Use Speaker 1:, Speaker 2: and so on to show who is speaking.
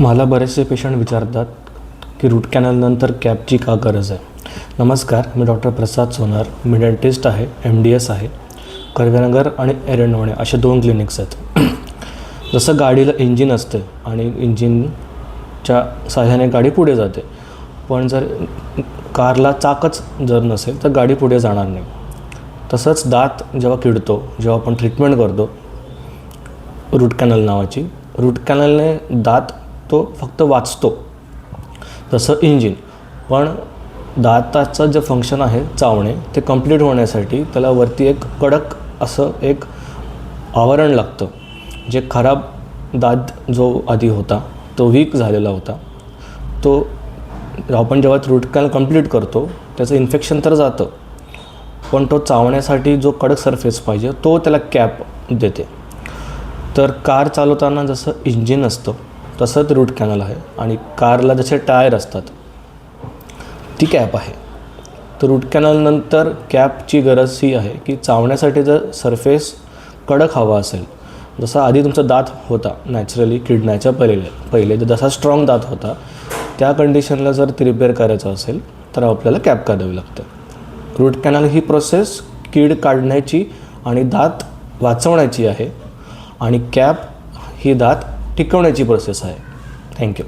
Speaker 1: मला बरेचसे पेशंट विचारतात की रूट कॅनलनंतर कॅपची का गरज आहे. नमस्कार, मी डॉक्टर प्रसाद सोनार, मी डेंटिस्ट आहे, MDS आहे. कर्वेनगर आणि एरंडवणे असे 2 क्लिनिक्स आहेत. जसं गाडीला इंजिन असते आणि इंजिनच्या साहाय्याने गाडी पुढे जाते, पण जर कारला चाकच जर नसेल तर गाडी पुढे जाणार नाही. तसंच दात जेव्हा किडतो, जेव्हा आपण ट्रीटमेंट करतो रूट कॅनल नावाची, रूट कॅनलने दात तो फक्त वाचतो जसं इंजिन, पण दाताचं जे फंक्शन आहे चावणे ते कंप्लीट होण्यासाठी त्याला वरती एक कडक असं एक आवरण लागतं. जे खराब दात जो आधी होता तो वीक झालेला होता, तो आपण जेव्हा रूट कॅनल कंप्लीट करतो त्याचं इन्फेक्शन तर जातं, पण तो चावण्यासाठी जो कडक सरफेस पाहिजे तो त्याला कॅप देते. तर कार चालवताना जसं इंजिन असतं तसंच रूट कॅनल आहे, आणि कारला जसे टायर असतात ती कॅप आहे. तर रूट कॅनलनंतर कॅपची गरज ही आहे की चावण्यासाठी जर सरफेस कडक हवा असेल, जसा आधी तुमचा दात होता नॅचरली किडण्याच्या पहिले जसा स्ट्रॉंग दात होता, त्या कंडिशनला जर ती रिपेअर करायचं असेल तर आपल्याला कॅप काढावी लागते. रूट कॅनल ही प्रोसेस कीड काढण्याची आणि दात वाचवण्याची आहे, आणि कॅप ही दात टिकवण्याची प्रोसेस आहे. थँक्यू.